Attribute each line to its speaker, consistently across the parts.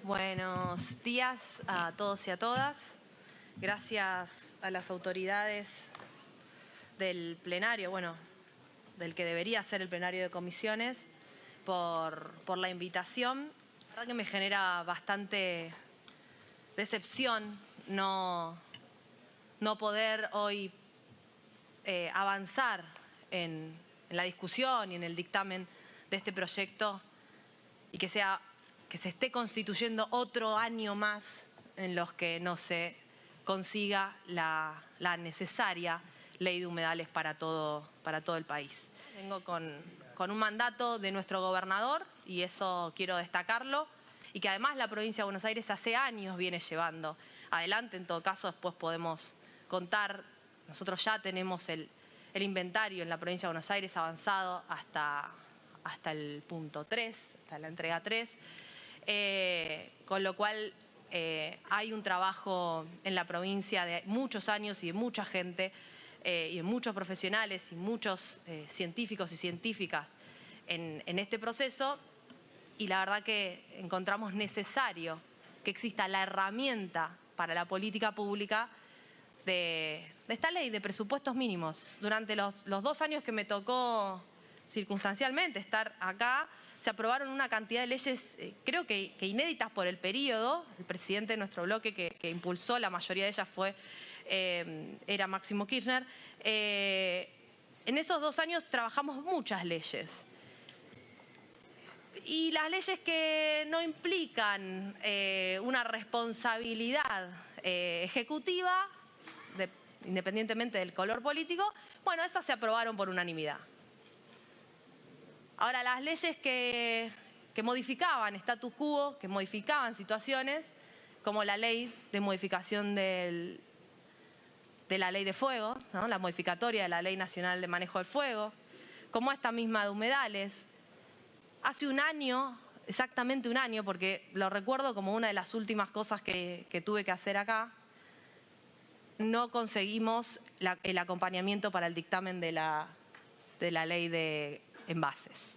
Speaker 1: Buenos días a todos y a todas. Gracias a las autoridades del plenario, del que debería ser el plenario de comisiones, por la invitación. La verdad que me genera bastante decepción no poder hoy avanzar en la discusión y en el dictamen de este proyecto y que se esté constituyendo otro año más en los que no se consiga la necesaria ley de humedales para todo el país. Vengo con un mandato de nuestro gobernador y eso quiero destacarlo, y que además la provincia de Buenos Aires hace años viene llevando adelante. En todo caso, después podemos contar, nosotros ya tenemos el inventario en la provincia de Buenos Aires avanzado hasta el punto 3, hasta la entrega 3, con lo cual hay un trabajo en la provincia de muchos años y de mucha gente y de muchos profesionales y muchos científicos y científicas en este proceso, y la verdad que encontramos necesario que exista la herramienta para la política pública de esta ley de presupuestos mínimos. Durante los 2 años que me tocó circunstancialmente estar acá, se aprobaron una cantidad de leyes, creo que inéditas por el periodo. El presidente de nuestro bloque que impulsó la mayoría de ellas era Máximo Kirchner. En esos 2 años trabajamos muchas leyes. Y las leyes que no implican una responsabilidad ejecutiva, independientemente del color político, esas se aprobaron por unanimidad. Ahora, las leyes que modificaban status quo, que modificaban situaciones, como la ley de modificación de la ley de fuego, ¿no?, la modificatoria de la Ley Nacional de Manejo del Fuego, como esta misma de humedales. Hace un año, exactamente un año, porque lo recuerdo como una de las últimas cosas que tuve que hacer acá, no conseguimos el acompañamiento para el dictamen de la ley de envases.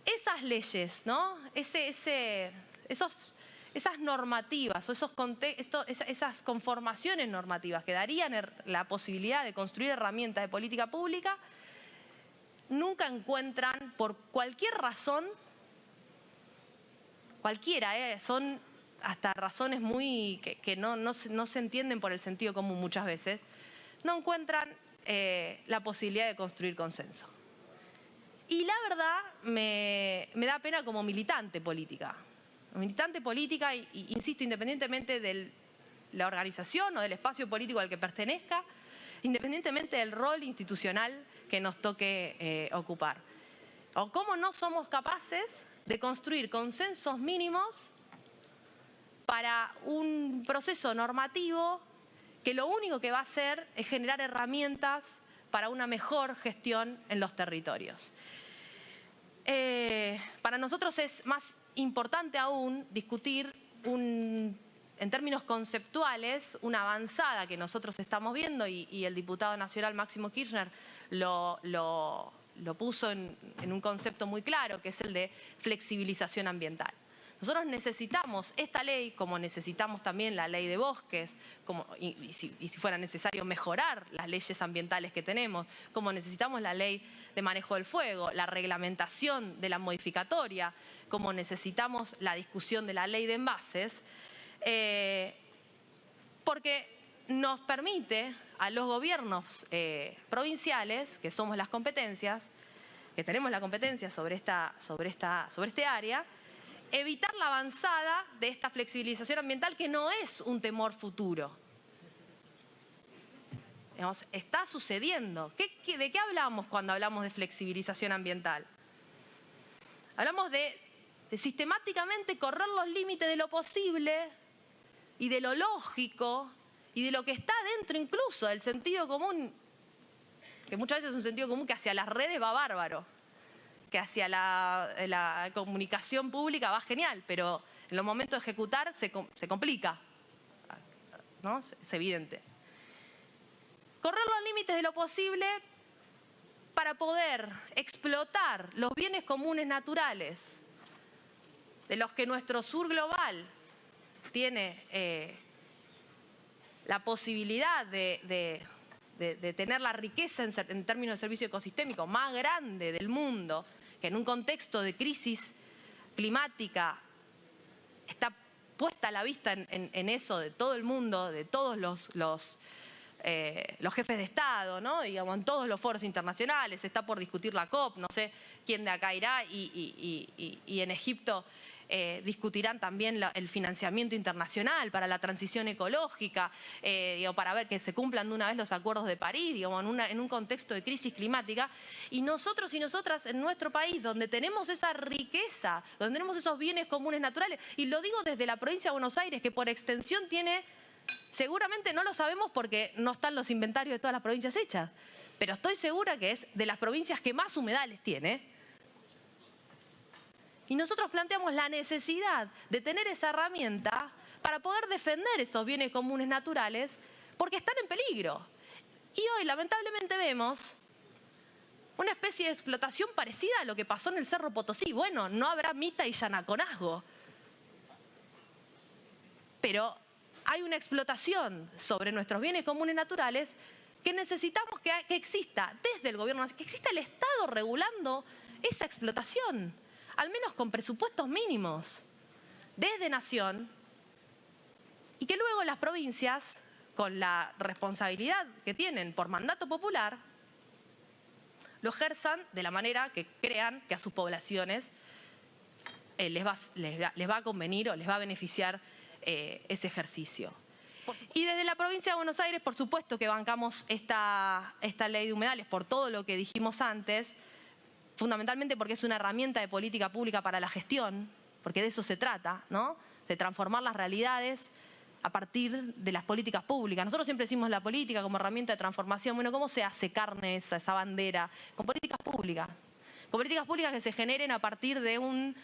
Speaker 1: Esas leyes, ¿no?, esas normativas o esas conformaciones normativas que darían la posibilidad de construir herramientas de política pública, nunca encuentran, por cualquier razón, cualquiera, son hasta razones que no se entienden por el sentido común muchas veces, no encuentran la posibilidad de construir consenso. Y la verdad me da pena como militante política. Insisto, independientemente de la organización o del espacio político al que pertenezca, independientemente del rol institucional que nos toque ocupar. O cómo no somos capaces de construir consensos mínimos para un proceso normativo que lo único que va a hacer es generar herramientas para una mejor gestión en los territorios. Para nosotros es más importante aún discutir en términos conceptuales una avanzada que nosotros estamos viendo, y el diputado nacional Máximo Kirchner lo puso en un concepto muy claro, que es el de flexibilización ambiental. Nosotros necesitamos esta ley, como necesitamos también la ley de bosques, y si fuera necesario mejorar las leyes ambientales que tenemos, como necesitamos la ley de manejo del fuego, la reglamentación de la modificatoria, como necesitamos la discusión de la ley de envases, porque nos permite a los gobiernos provinciales, que somos las competencias, que tenemos la competencia sobre este área, evitar la avanzada de esta flexibilización ambiental, que no es un temor futuro. Digamos, está sucediendo. ¿De qué hablamos cuando hablamos de flexibilización ambiental? Hablamos de sistemáticamente correr los límites de lo posible y de lo lógico y de lo que está dentro incluso del sentido común, que muchas veces es un sentido común que hacia las redes va bárbaro, que hacia la comunicación pública va genial, pero en los momentos de ejecutar se complica, ¿no? Es evidente. Correr los límites de lo posible para poder explotar los bienes comunes naturales de los que nuestro sur global tiene la posibilidad de tener la riqueza en términos de servicio ecosistémico más grande del mundo, que en un contexto de crisis climática está puesta la vista en eso de todo el mundo, de todos los jefes de Estado, ¿no? Digamos, en todos los foros internacionales, está por discutir la COP, no sé quién de acá irá, y en Egipto discutirán también el financiamiento internacional para la transición ecológica, para ver que se cumplan de una vez los acuerdos de París, digamos, en un contexto de crisis climática. Y nosotros y nosotras en nuestro país, donde tenemos esa riqueza, donde tenemos esos bienes comunes naturales, y lo digo desde la provincia de Buenos Aires, que por extensión tiene, seguramente no lo sabemos porque no están los inventarios de todas las provincias hechas, pero estoy segura que es de las provincias que más humedales tiene. Y nosotros planteamos la necesidad de tener esa herramienta para poder defender esos bienes comunes naturales porque están en peligro. Y hoy, lamentablemente, vemos una especie de explotación parecida a lo que pasó en el Cerro Potosí. Bueno, no habrá Mita y Yanaconazgo, pero hay una explotación sobre nuestros bienes comunes naturales que necesitamos que exista desde el gobierno, que exista el Estado regulando esa explotación, al menos con presupuestos mínimos, desde Nación, y que luego las provincias, con la responsabilidad que tienen por mandato popular, lo ejerzan de la manera que crean que a sus poblaciones les va a convenir o les va a beneficiar ese ejercicio. Y desde la provincia de Buenos Aires, por supuesto que bancamos esta ley de humedales por todo lo que dijimos antes, fundamentalmente porque es una herramienta de política pública para la gestión, porque de eso se trata, ¿no? De transformar las realidades a partir de las políticas públicas. Nosotros siempre decimos la política como herramienta de transformación. Bueno, ¿cómo se hace carne esa bandera? Con políticas públicas. Con políticas públicas que se generen a partir de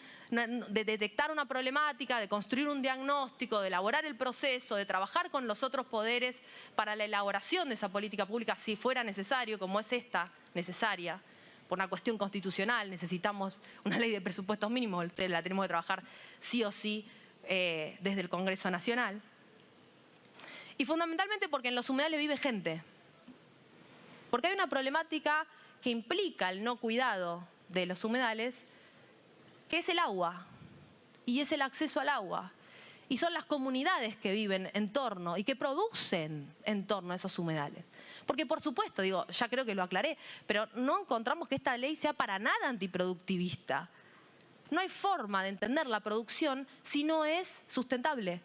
Speaker 1: detectar una problemática, de construir un diagnóstico, de elaborar el proceso, de trabajar con los otros poderes para la elaboración de esa política pública si fuera necesario, como es esta necesaria. Por una cuestión constitucional necesitamos una ley de presupuestos mínimos, la tenemos que trabajar sí o sí desde el Congreso Nacional. Y fundamentalmente porque en los humedales vive gente. Porque hay una problemática que implica el no cuidado de los humedales, que es el agua y es el acceso al agua. Y son las comunidades que viven en torno y que producen en torno a esos humedales. Porque por supuesto, digo, ya creo que lo aclaré, pero no encontramos que esta ley sea para nada antiproductivista. No hay forma de entender la producción si no es sustentable.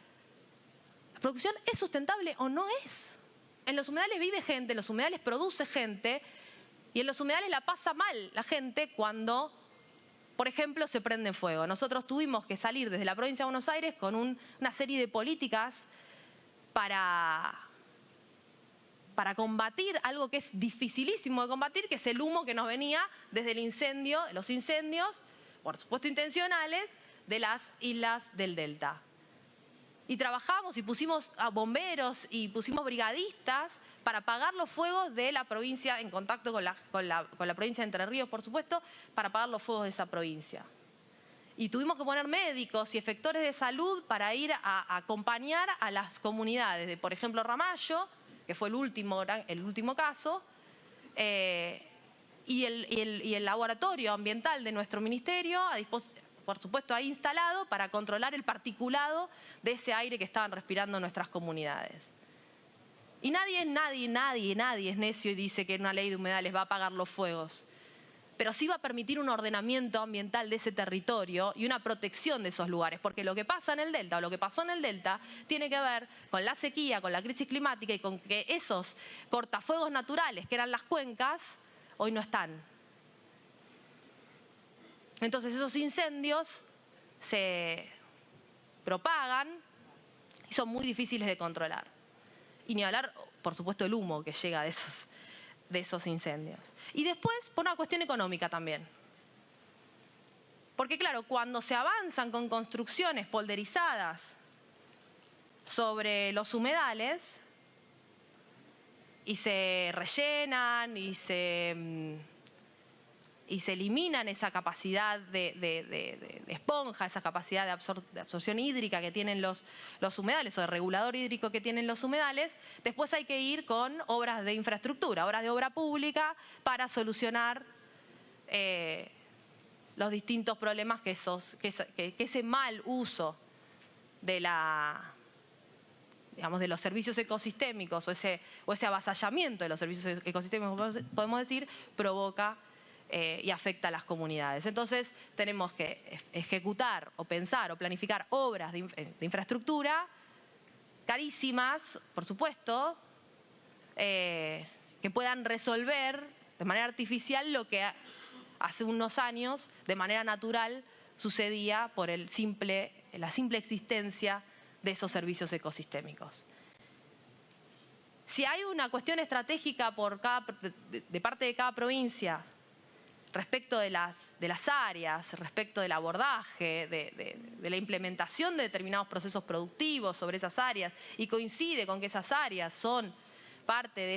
Speaker 1: ¿La producción es sustentable o no es? En los humedales vive gente, en los humedales produce gente y en los humedales la pasa mal la gente cuando, por ejemplo, se prende fuego. Nosotros tuvimos que salir desde la provincia de Buenos Aires con una serie de políticas para combatir algo que es dificilísimo de combatir, que es el humo que nos venía desde el incendio, los incendios, por supuesto intencionales, de las islas del Delta. Y trabajamos y pusimos a bomberos y pusimos brigadistas para apagar los fuegos de la provincia, en contacto con la provincia de Entre Ríos, por supuesto, para apagar los fuegos de esa provincia. Y tuvimos que poner médicos y efectores de salud para ir a acompañar a las comunidades de, por ejemplo, Ramallo, que fue el último caso, y el laboratorio ambiental de nuestro ministerio, por supuesto, ahí instalado para controlar el particulado de ese aire que estaban respirando nuestras comunidades. Y nadie es necio y dice que una ley de humedales va a apagar los fuegos. Pero sí va a permitir un ordenamiento ambiental de ese territorio y una protección de esos lugares. Porque lo que pasa en el Delta, o lo que pasó en el Delta, tiene que ver con la sequía, con la crisis climática y con que esos cortafuegos naturales, que eran las cuencas, hoy no están. Entonces esos incendios se propagan y son muy difíciles de controlar. Y ni hablar, por supuesto, el humo que llega de esos incendios. Y después, por una cuestión económica también. Porque claro, cuando se avanzan con construcciones polderizadas sobre los humedales y se rellenan y se y se eliminan esa capacidad de esponja, esa capacidad de absorción hídrica que tienen los humedales o de regulador hídrico que tienen los humedales, después hay que ir con obras de infraestructura, obras de obra pública para solucionar los distintos problemas que ese mal uso de de los servicios ecosistémicos o ese avasallamiento de los servicios ecosistémicos, podemos decir, provoca y afecta a las comunidades. Entonces tenemos que ejecutar o pensar o planificar obras de infraestructura carísimas, por supuesto, que puedan resolver de manera artificial lo que hace unos años de manera natural sucedía por la simple existencia de esos servicios ecosistémicos. Si hay una cuestión estratégica de parte de cada provincia respecto de las áreas, respecto del abordaje, de la implementación de determinados procesos productivos sobre esas áreas, y coincide con que esas áreas son parte de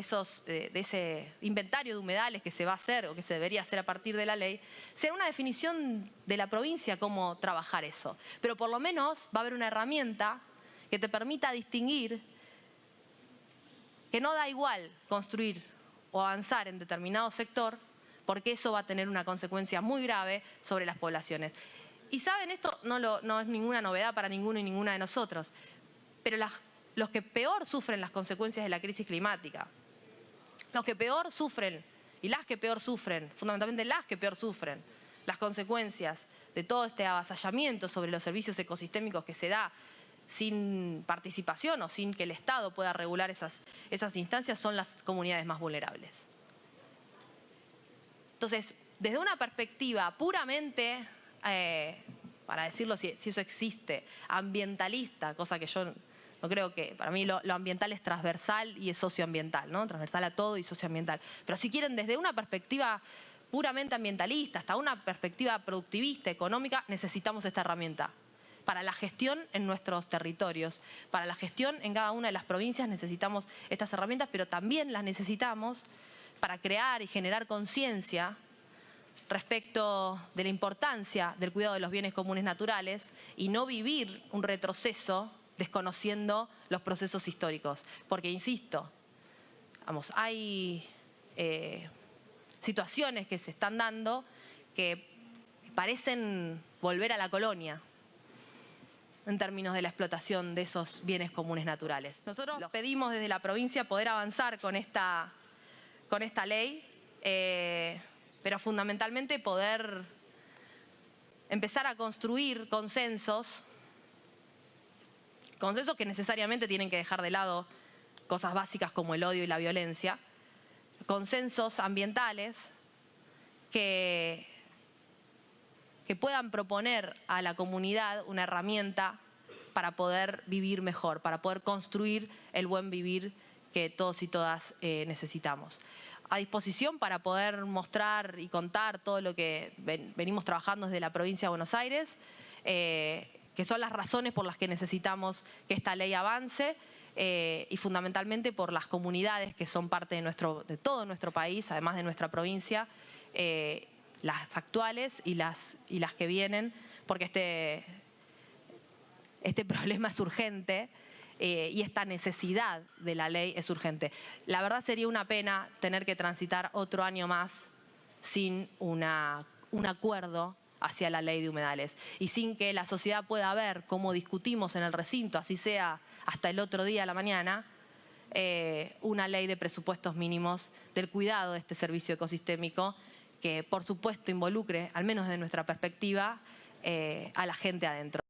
Speaker 1: ese inventario de humedales que se va a hacer o que se debería hacer a partir de la ley, será una definición de la provincia cómo trabajar eso. Pero por lo menos va a haber una herramienta que te permita distinguir que no da igual construir o avanzar en determinado sector, porque eso va a tener una consecuencia muy grave sobre las poblaciones. Y saben, esto no es ninguna novedad para ninguno y ninguna de nosotros, pero los que peor sufren las consecuencias de la crisis climática, los que peor sufren y las que peor sufren, fundamentalmente las que peor sufren las consecuencias de todo este avasallamiento sobre los servicios ecosistémicos que se da sin participación o sin que el Estado pueda regular esas instancias, son las comunidades más vulnerables. Entonces, desde una perspectiva puramente, para decirlo si eso existe, ambientalista, cosa que yo no creo que, para mí lo ambiental es transversal y es socioambiental, ¿no? Transversal a todo y socioambiental. Pero si quieren, desde una perspectiva puramente ambientalista hasta una perspectiva productivista, económica, necesitamos esta herramienta. Para la gestión en nuestros territorios, para la gestión en cada una de las provincias necesitamos estas herramientas, pero también las necesitamos para crear y generar conciencia respecto de la importancia del cuidado de los bienes comunes naturales y no vivir un retroceso desconociendo los procesos históricos. Porque, insisto, hay situaciones que se están dando que parecen volver a la colonia en términos de la explotación de esos bienes comunes naturales. Nosotros pedimos desde la provincia poder avanzar con esta ley, pero fundamentalmente poder empezar a construir consensos que necesariamente tienen que dejar de lado cosas básicas como el odio y la violencia, consensos ambientales que puedan proponer a la comunidad una herramienta para poder vivir mejor, para poder construir el buen vivir que todos y todas necesitamos. A disposición para poder mostrar y contar todo lo que venimos trabajando desde la provincia de Buenos Aires, que son las razones por las que necesitamos que esta ley avance, y fundamentalmente por las comunidades que son parte de todo nuestro país, además de nuestra provincia, las actuales y las que vienen, porque este problema es urgente y esta necesidad de la ley es urgente. La verdad sería una pena tener que transitar otro año más sin un acuerdo hacia la ley de humedales y sin que la sociedad pueda ver cómo discutimos en el recinto, así sea hasta el otro día a la mañana, una ley de presupuestos mínimos del cuidado de este servicio ecosistémico que por supuesto involucre, al menos desde nuestra perspectiva, a la gente adentro.